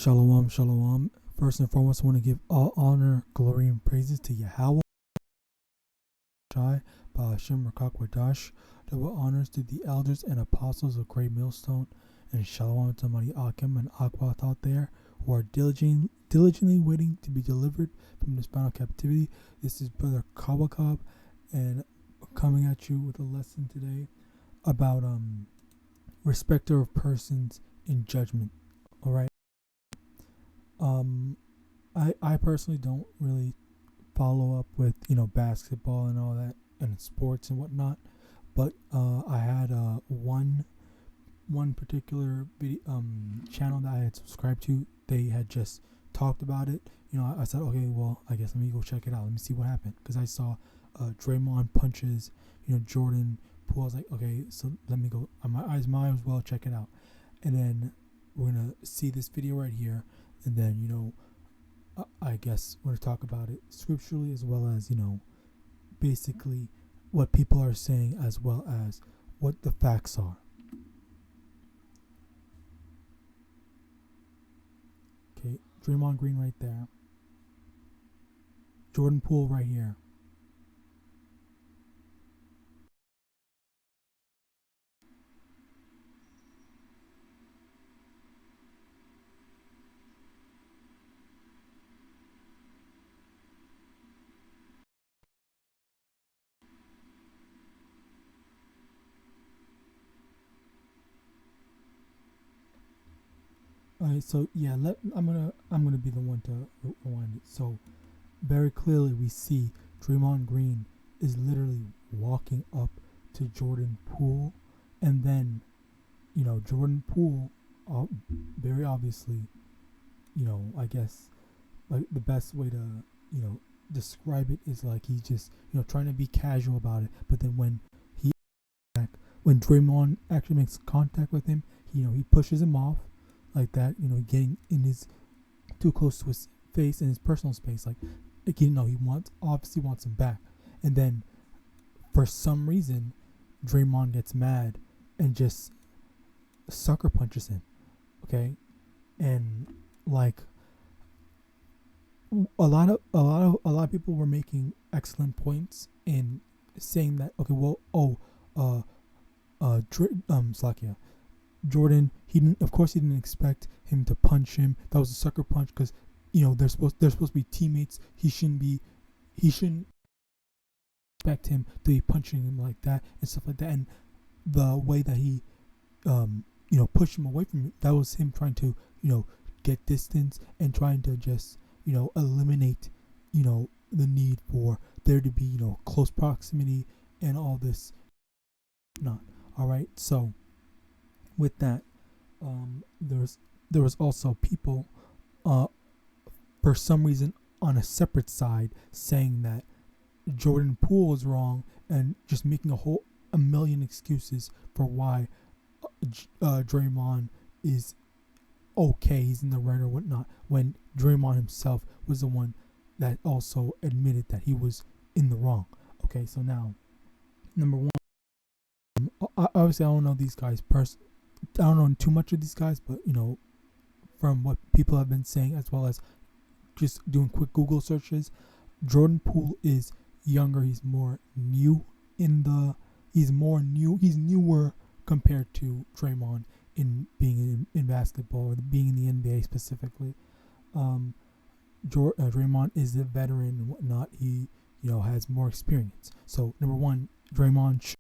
Shalom, shalom. First and foremost, I want to give all honor, glory, and praises to YAHAWAH, YAHAWASHI, double honors to the elders and apostles of Great Millstone, and shalom to my Akim and Akwat out there who are diligently waiting to be delivered from this final captivity. This is Brother Kawakab, and coming at you with a lesson today about respecter of persons in judgment. All right. I personally don't really follow up with basketball and all that and sports and whatnot, but I had one particular channel that I had subscribed to. They had just talked about it. I said, okay, well, I guess let me go check it out. Let me see what happened, because I saw Draymond punches Jordan Poole. I was like, okay, so let me go. I might as well check it out. And then we're gonna see this video right here, and then I guess we're gonna talk about it scripturally, as well as basically what people are saying, as well as what the facts are. Okay, Draymond Green right there, Jordan Poole right here. Alright, so yeah, I'm gonna be the one to rewind it. So very clearly we see Draymond Green is literally walking up to Jordan Poole, and then Jordan Poole, very obviously, I guess like the best way to describe it is like he's just trying to be casual about it, but then when Draymond actually makes contact with him, he pushes him off like that, getting in his too close to his face, in his personal space, like he obviously wants him back. And then for some reason Draymond gets mad and just sucker punches him. Okay, and like a lot of people were making excellent points in saying that, okay, well, Slakia, Jordan, he didn't expect him to punch him. That was a sucker punch, because they're supposed to be teammates. He shouldn't expect him to be punching him like that and stuff like that. And the way that he pushed him away from him, that was him trying to get distance and trying to just eliminate the need for there to be close proximity and all this. Not all right. So with that, there was also people for some reason on a separate side saying that Jordan Poole is wrong, and just making a million excuses for why Draymond is okay, he's in the right or whatnot, when Draymond himself was the one that also admitted that he was in the wrong. Okay, so now, number one, obviously I don't know these guys I don't know too much of these guys, but from what people have been saying, as well as just doing quick Google searches, Jordan Poole is younger. He's more new he's newer compared to Draymond in being in basketball, or being in the NBA specifically. Draymond is a veteran and whatnot. He has more experience. So number one, Draymond should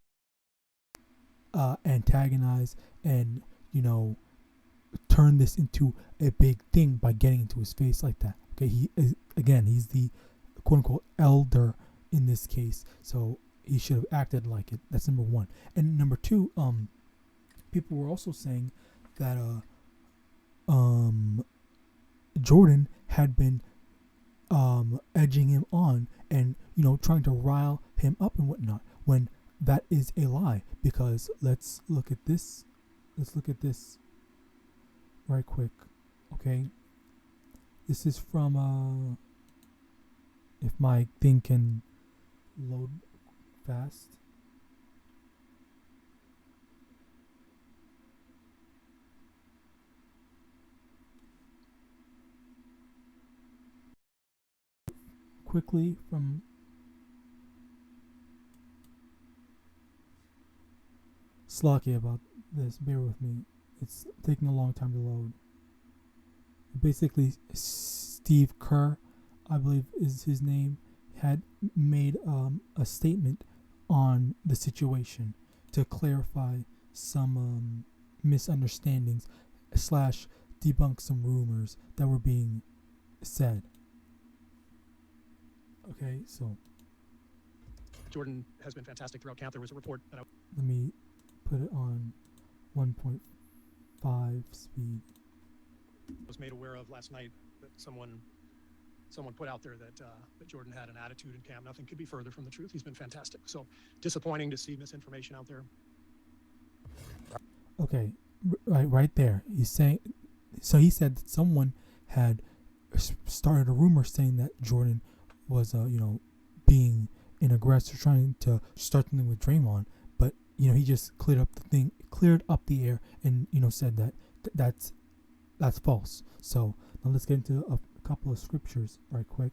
antagonize and turn this into a big thing by getting into his face like that. Okay, he's the quote unquote elder in this case, so he should have acted like it. That's number one. And number two, people were also saying that Jordan had been edging him on and trying to rile him up and whatnot, when that is a lie. Because let's look at this right quick. Okay, this is from if my thing can load fast. quickly from Slocky about this. Bear with me. It's taking a long time to load. Basically, Steve Kerr, I believe is his name, had made a statement on the situation to clarify some misunderstandings / debunk some rumors that were being said. Okay, so Jordan has been fantastic throughout camp. There was a report that let me put it on 1.5 speed. was made aware of last night that someone put out there that that Jordan had an attitude in camp. Nothing could be further from the truth. He's been fantastic. So disappointing to see misinformation out there. Okay, right there. He's saying, so he said that someone had started a rumor saying that Jordan was, being an aggressor, trying to start something with Draymond. But he just cleared up the air, and said that that's false. So now let's get into a couple of scriptures right quick.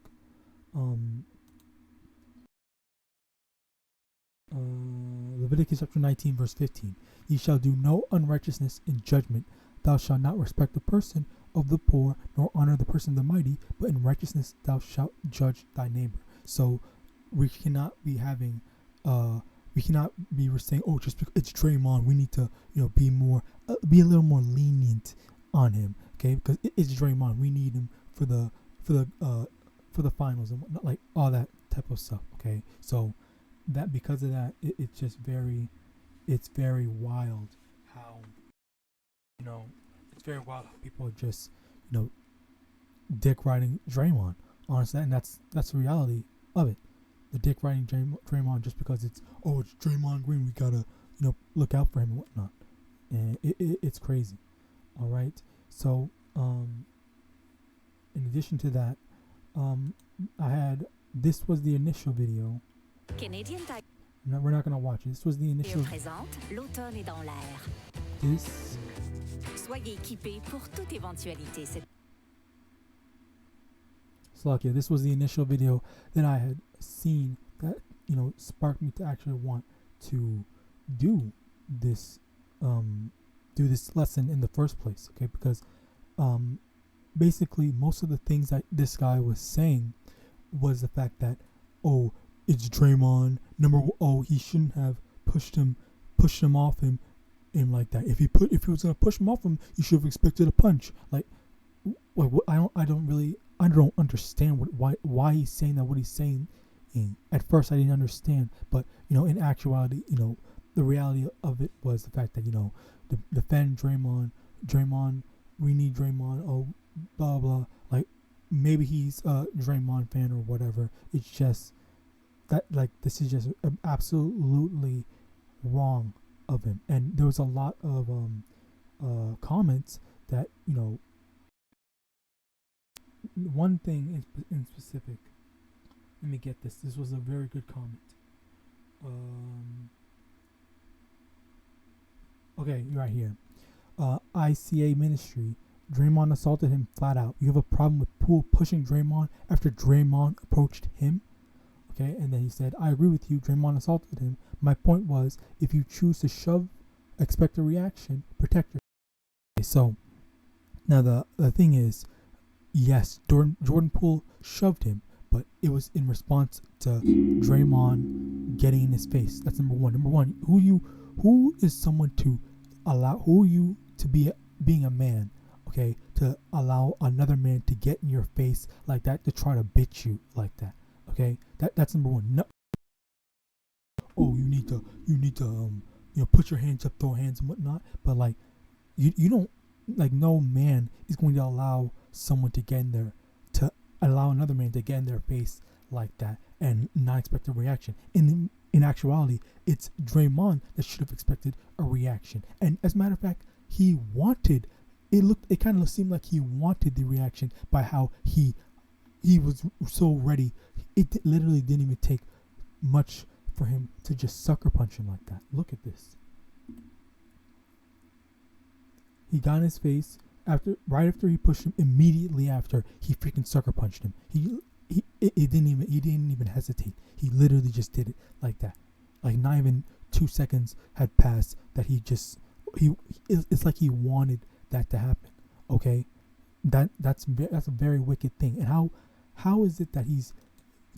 Leviticus chapter 19 verse 15. Ye shall do no unrighteousness in judgment. Thou shalt not respect the person of the poor, nor honor the person of the mighty, but in righteousness thou shalt judge thy neighbor. So we cannot be having saying, oh, just because it's Draymond, we need to be a little more lenient on him, okay? Because it's Draymond, we need him for the finals and whatnot, like all that type of stuff, okay? So that because of that, it's just very wild how it's very wild how people are just dick riding Draymond, honestly, and that's the reality of it. The dick riding Draymond just because it's Draymond Green, we gotta look out for him and whatnot, and it's crazy. All right, so in addition to that, this was the initial video. No, we're not gonna watch it. This was the initial. L'automne est dans l'air. This. Soyez équipés pour toute éventualité. Slakia, this was the initial video that I had seen that sparked me to actually want to do this lesson in the first place. Okay, because basically most of the things that this guy was saying was the fact that it's Draymond. He shouldn't have pushed him off him like that. If he was gonna push him off him, you should have expected a punch. Like I don't understand why he's saying that. What he's saying. At first, I didn't understand, but in actuality, the reality of it was the fact that defend Draymond. We need Draymond. Oh, blah blah. Like maybe he's a Draymond fan or whatever. It's just that this is just absolutely wrong of him. And there was a lot of comments that one thing in specific. Let me get this. This was a very good comment. Okay, right here. ICA Ministry. Draymond assaulted him flat out. You have a problem with Poole pushing Draymond after Draymond approached him? Okay, and then he said, I agree with you. Draymond assaulted him. My point was, if you choose to shove, expect a reaction, protect yourself. Okay, so, now the thing is, yes, Jordan Poole shoved him, but it was in response to Draymond getting in his face. That's number one. Number one, who is someone to allow, who are you to be being a man, okay, to allow another man to get in your face like that, to try to bitch you like that, okay? That's number one. No. Oh, you need to put your hands up, throw hands and whatnot, but like you don't, like, no man is going to allow someone to get in there, to allow another man to get in their face like that and not expect a reaction. In actuality, it's Draymond that should have expected a reaction. And as a matter of fact, it kind of seemed like he wanted the reaction by how he was so ready. It literally didn't even take much for him to just sucker punch him like that. Look at this. He got in his face right after he pushed him. Immediately after, he freaking sucker punched him. he didn't even hesitate. He literally just did it like that. Like not even 2 seconds had passed that it's like he wanted that to happen. Okay, that's a very wicked thing. And how is it that he's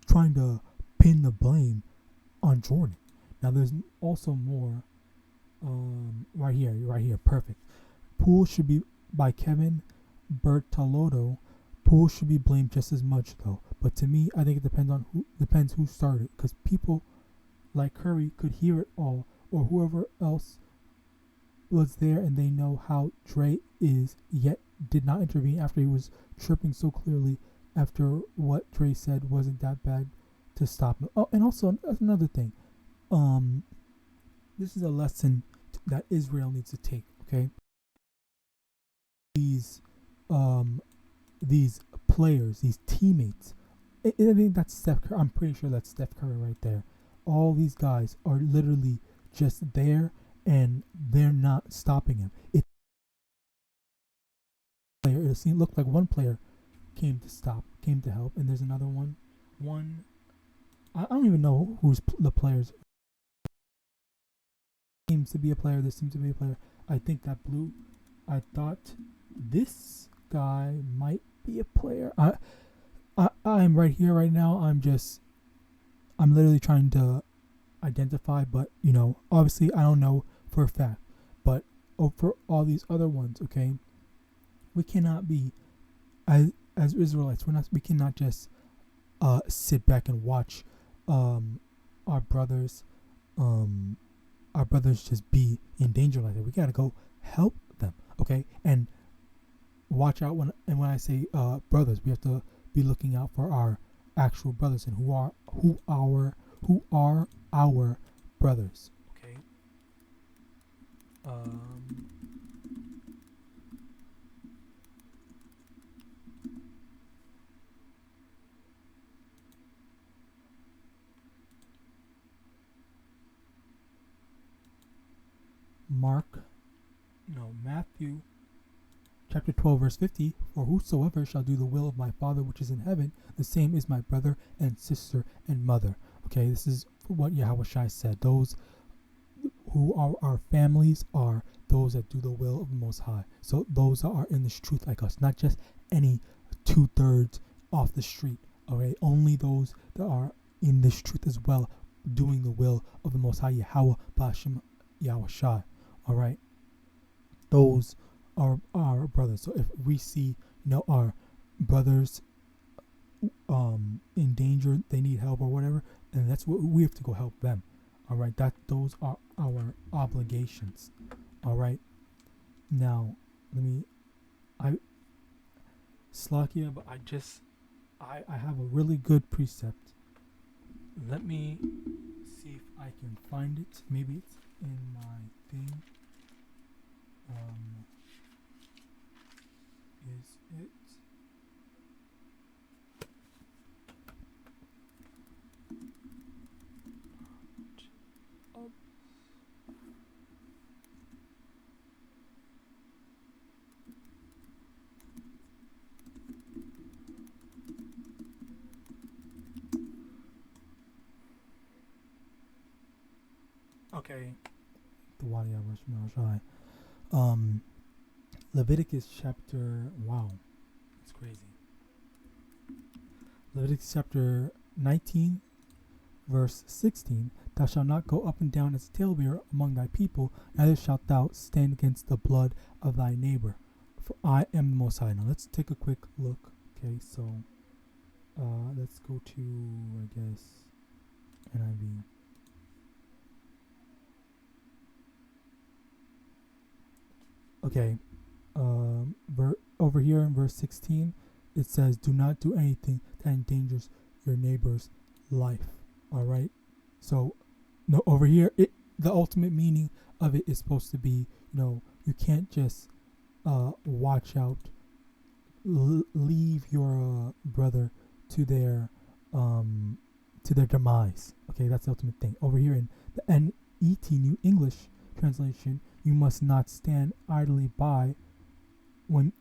trying to pin the blame on Jordan? Now there's also more. Right here, perfect. Poole should be by Kevin Bertolotto. Poole should be blamed just as much though. But to me, I think it depends who started, because people like Curry could hear it all, or whoever else was there and they know how Dre is, yet did not intervene after he was tripping so clearly after what Dre said wasn't that bad to stop him. Oh, and also another thing. This is a lesson that Israel needs to take, okay? These players, these teammates, I think that's Steph Curry. I'm pretty sure that's Steph Curry right there. All these guys are literally just there, and they're not stopping him. It looked like one player came to help, and there's another one. I don't even know who's the players. Seems to be a player. This seems to be a player. I think that blue. I thought this guy might be a player. I'm right here right now. I'm literally trying to identify, but obviously I don't know for a fact. But for all these other ones, okay, we cannot be as Israelites. We cannot just sit back and watch our brothers just be in danger like that. We gotta go help them, okay? And watch out when I say brothers, we have to be looking out for our actual brothers and who are our brothers, okay? Matthew chapter 12 verse 50, for whosoever shall do the will of my Father which is in heaven, the same is my brother and sister and mother. Okay, this is what YAHAWASHI said. Those who are our families are those that do the will of the Most High. So those that are in this truth like us, not just any 2/3 off the street. Okay, only those that are in this truth as well, doing the will of the Most High Yahweh Bashim YAHAWASHI. All right, those are our brothers. So if we see our brothers in danger, they need help or whatever, and that's what we have to go help them. All right, those are our obligations. All right, now Slakia, but I have a really good precept. Let me see if I can find it. Maybe it's in my thing. Is it? Okay. The YAHAWAH. Leviticus chapter, wow, it's crazy. Leviticus chapter 19, verse 16, thou shalt not go up and down as a talebearer among thy people, neither shalt thou stand against the blood of thy neighbor, for I am the Most High. Now let's take a quick look. Okay, so let's go to, I guess, NIV. Okay, over here in verse 16, it says, do not do anything that endangers your neighbor's life. All right, so over here, the ultimate meaning of it is supposed to be, you can't just watch out, leave your brother to their demise. Okay, that's the ultimate thing. Over here in the NET New English translation, you must not stand idly by when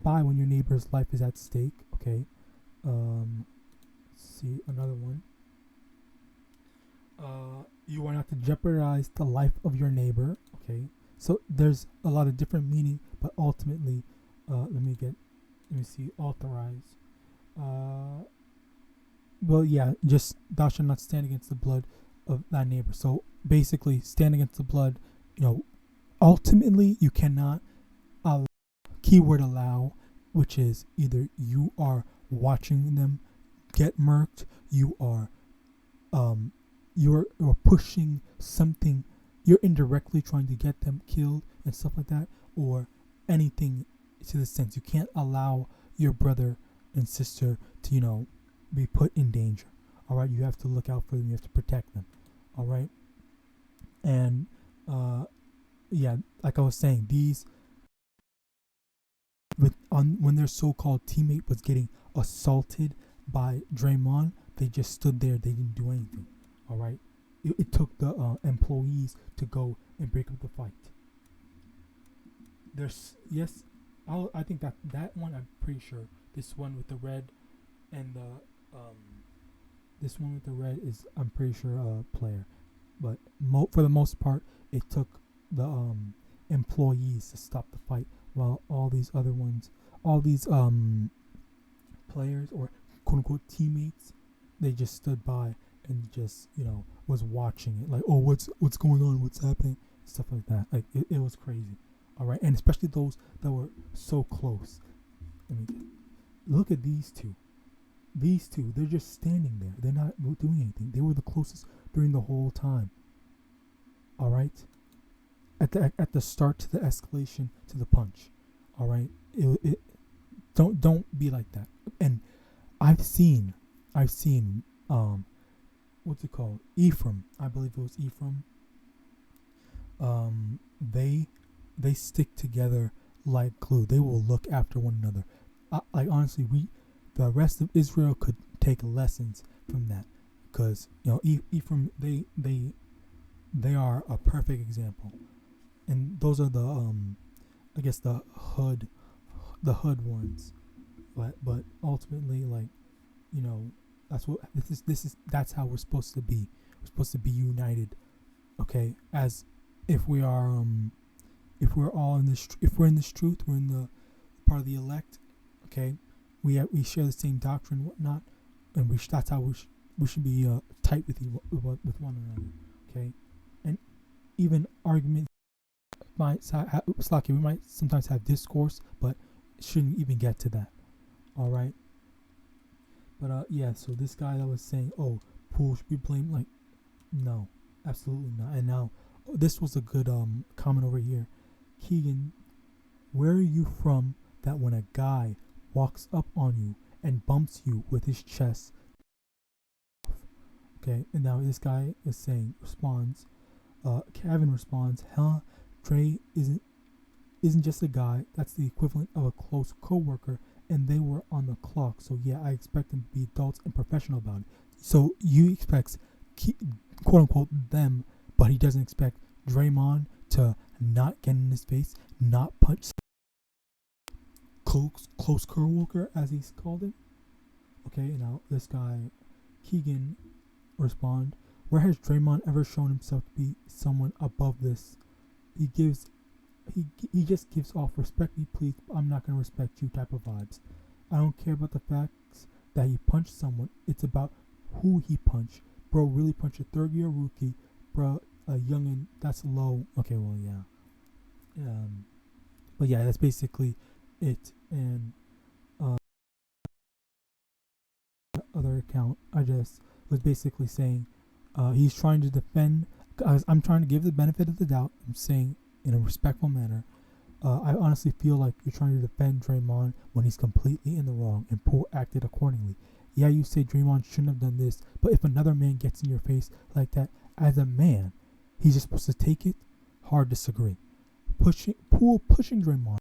your neighbor's life is at stake. Okay, see another one. You are not to jeopardize the life of your neighbor. Okay, so there's a lot of different meaning, but ultimately, let me see, authorize. Well, yeah, just thou shalt not stand against the blood of thy neighbor. So basically, stand against the blood. Ultimately, you cannot allow, keyword allow, which is either you are watching them get murked, you're pushing something, you're indirectly trying to get them killed and stuff like that, or anything to the sense. You can't allow your brother and sister to, be put in danger. All right, you have to look out for them. You have to protect them. All right, and yeah, like I was saying, these when their so-called teammate was getting assaulted by Draymond, they just stood there. They didn't do anything. All right, it took the employees to go and break up the fight. I think that one, I'm pretty sure. This one with the red and this one with the red is, I'm pretty sure, a player. But for the most part, it took the employees to stop the fight, while all these other ones, all these players or quote unquote teammates, they just stood by and just was watching it, like, oh, what's going on, what's happening, stuff like that. Like it was crazy. All right, and especially those that were so close. Look at these two. These two, they're just standing there. They're not doing anything. They were the closest during the whole time. All right, at the start to the escalation to the punch. All right, don't be like that. And I've seen what's it called? EPHRAIM. I believe it was EPHRAIM. They stick together like glue. They will look after one another. Like honestly, the rest of Israel could take lessons from that, because EPHRAIM, they are a perfect example, and those are the I guess the hood ones, but ultimately, like, that's how we're supposed to be. We're supposed to be united, okay? As if we are if we're all in this, if we're in this truth, we're in the part of the elect, okay? We share the same doctrine and whatnot, and that's how we should be tight with one another, okay? And even arguments we might sometimes have discourse, but it shouldn't even get to that. All right. But yeah, so this guy that was saying, oh, Poole should be blamed, like, no, absolutely not. And now this was a good comment over here. Keegan, where are you from that when a guy walks up on you and bumps you with his chest? Okay, and now this guy is responds, Kevin responds, huh? Dre isn't just a guy. That's the equivalent of a close co-worker, and they were on the clock. So yeah, I expect them to be adults and professional about it. So you expect, quote unquote, them, but he doesn't expect Draymond to not get in his face, not punch close co-worker, as he's called it. Okay, now this guy, Keegan, respond, where has Draymond ever shown himself to be someone above this? He just gives off respect me please, I'm not gonna respect you type of vibes. I don't care about the facts that he punched someone. It's about who he punched. Bro really punched a third-year rookie. Bro, a youngin', that's low. Okay, well, yeah. But yeah, that's basically it. And other account, I just was basically saying he's trying to defend. I'm trying to give the benefit of the doubt. I'm saying in a respectful manner. I honestly feel like you're trying to defend Draymond when he's completely in the wrong, and Poole acted accordingly. Yeah, you say Draymond shouldn't have done this, but if another man gets in your face like that, as a man, he's just supposed to take it. Hard disagree. Poole pushing Draymond,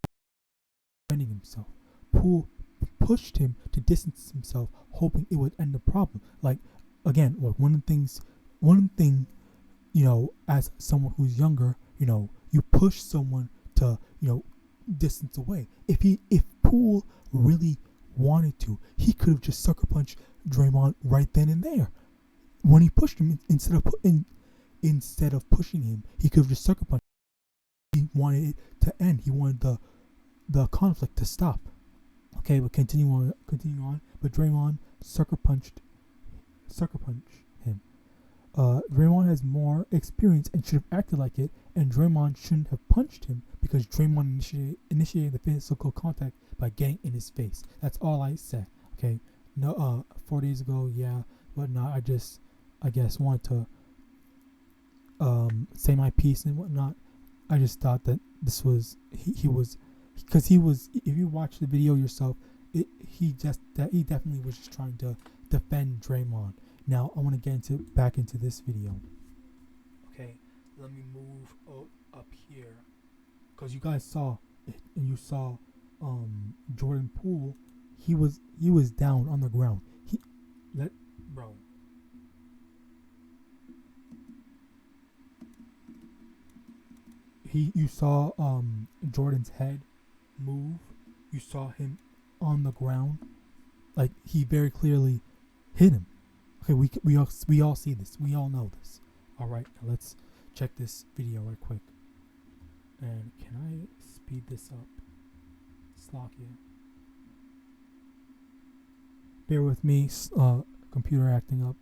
defending himself. Poole pushed him to distance himself, hoping it would end the problem. Like, again, look, one thing, as someone who's younger, you push someone to, distance away. If Poole really wanted to, he could have just sucker punched Draymond right then and there. When he pushed him, instead of pushing him, he could have just sucker punched him. He wanted it to end. He wanted the conflict to stop. Okay, but continue on. But Draymond sucker punched him. Draymond has more experience and should have acted like it, and Draymond shouldn't have punched him because Draymond initiated the physical contact by getting in his face. That's all I said. Okay, no, 4 days ago, yeah, whatnot. I guess wanted to say my piece and whatnot. I just thought that this was he was, because he was. If you watch the video yourself, he definitely was just trying to defend Draymond. Now I want to get back into this video. Okay, let me move up here, because you guys saw it, and you saw Jordan Poole. He was down on the ground. You saw Jordan's head move. You saw him on the ground. Like, he very clearly hit him. Okay, we all see this. We all know this. All right, now let's check this video right quick. And can I speed this up? Slovakia. Bear with me. Computer acting up.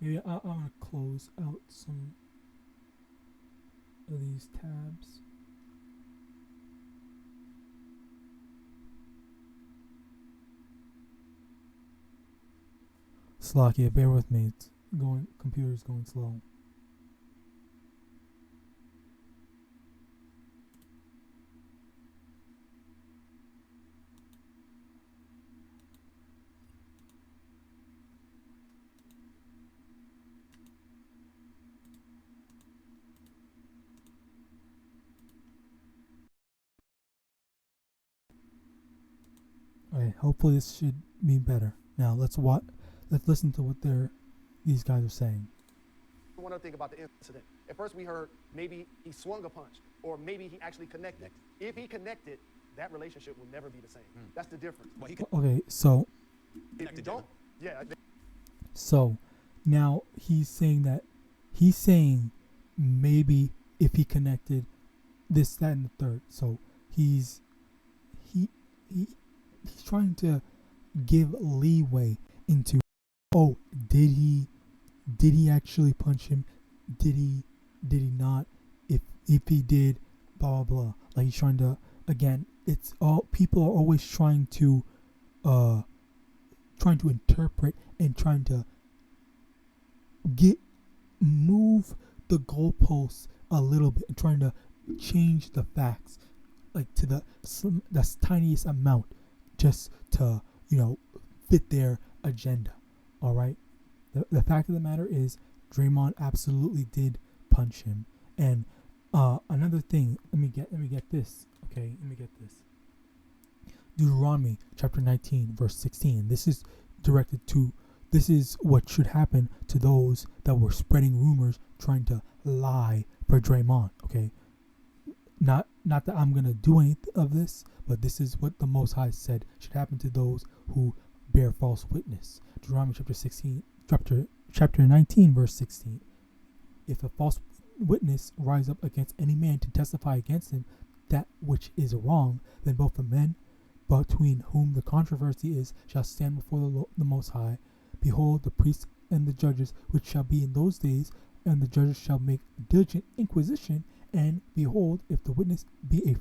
Maybe I'm gonna close out some of these tabs. Slovakia, bear with me. Computer's going slow. Alright, hopefully this should be better. Now let's listen to what these guys are saying. One other thing about the incident. At first we heard maybe he swung a punch, or maybe he actually connected. If he connected, that relationship will never be the same. That's the difference. Okay, so if you don't, yeah. So now he's saying maybe if he connected this, that, and the third. So he's trying to give leeway into, oh, did he actually punch him? Did he not? If he did, blah blah blah. Like, he's trying to, again, it's all, people are always trying to interpret and trying to move the goalposts a little bit and trying to change the facts, like, to the tiniest amount, just to, fit their agenda. All right. The fact of the matter is, Draymond absolutely did punch him. And another thing, let me get this. Okay, let me get this. Deuteronomy chapter 19 verse 16. This is what should happen to those that were spreading rumors, trying to lie for Draymond. Okay, not that I'm gonna do any of this, but this is what the Most High said should happen to those who bear false witness. Deuteronomy chapter 19 verse 16. If a false witness rise up against any man to testify against him that which is wrong, then both the men between whom the controversy is shall stand before the Most High. Behold, the priests and the judges which shall be in those days, and the judges shall make diligent inquisition. And behold, if the witness be a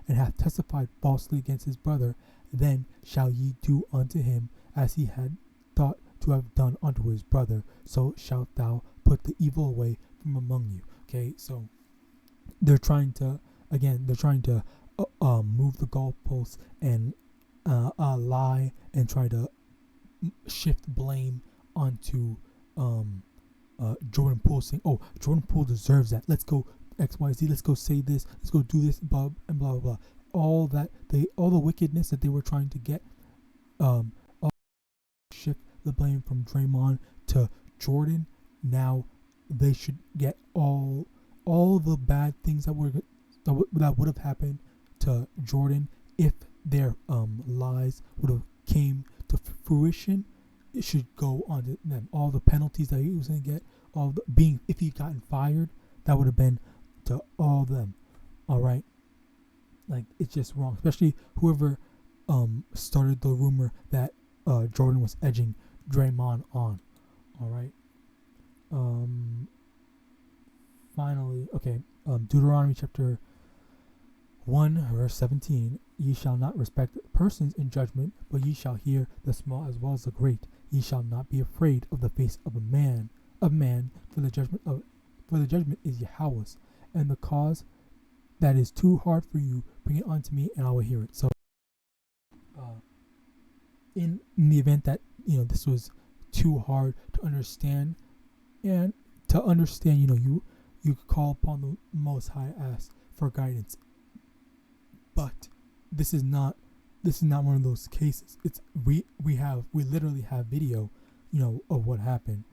and hath testified falsely against his brother, then shall ye do unto him as he had thought to have done unto his brother. So shalt thou put the evil away from among you. Okay, so they're trying to move the goalposts and lie and try to shift blame onto Jordan Poole, saying, "Oh, Jordan Poole deserves that. Let's go XYZ. Let's go say this. Let's go do this. Blah and blah blah blah." All the wickedness that they were trying to get, shift the blame from Draymond to Jordan. Now they should get all all the bad things that would have happened to Jordan if their lies would have came to fruition, it should go on to them. All the penalties that he was going to get, if he'd gotten fired, that would have been to all of them. All right, like, it's just wrong, especially whoever started the rumor that Jordan was edging Draymond on. All right. Finally, okay. Deuteronomy chapter 1 verse 17. Ye shall not respect persons in judgment, but ye shall hear the small as well as the great. Ye shall not be afraid of the face of man, for the judgment is Yahweh's, and the cause that is too hard for you, bring it unto me, and I will hear it. So, in the event that this was too hard to understand, and to understand, you could call upon the Most High, ask for guidance. But this is not one of those cases. It's we literally have video, of what happened.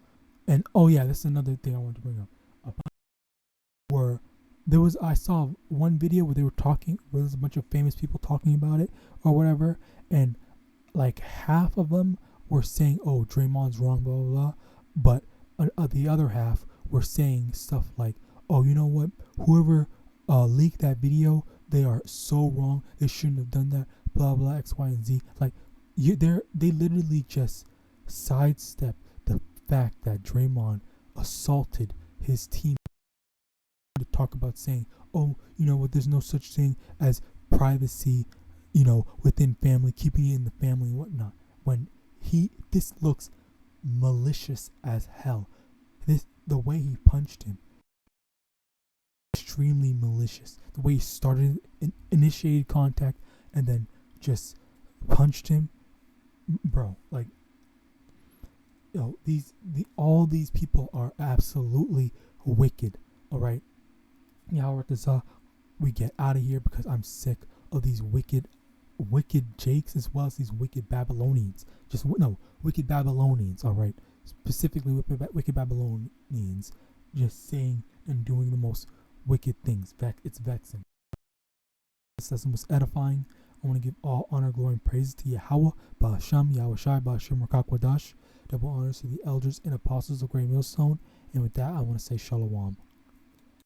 And oh yeah, this is another thing I wanted to bring up. Where I saw one video where there was a bunch of famous people talking about it or whatever, and like half of them were saying, "Oh, Draymond's wrong," blah blah blah, but the other half were saying stuff like, "Oh, you know what? Whoever leaked that video, they are so wrong. They shouldn't have done that. Blah blah X, Y, and Z." Like, they literally just sidestep the fact that Draymond assaulted his team. To talk about saying, "Oh, you know what? There's no such thing as privacy, within family, keeping it in the family and whatnot." When this looks malicious as hell. The way he punched him, extremely malicious. The way he started, initiated contact, and then just punched him, bro. Like, all these people are absolutely wicked. All right, YAHAWADAH, we get out of here because I'm sick of these wicked Jakes as well as these wicked Babylonians. Wicked Babylonians. All right, specifically wicked Babylonians, just saying and doing the most wicked things. It's vexing. This lesson was edifying. I want to give all honor, glory, and praise to Yahawah, Ba'asham, YAHAWASHI, Ba'asham, Rakak Double honors to the elders and apostles of Great Millstone. And with that, I want to say Shalom.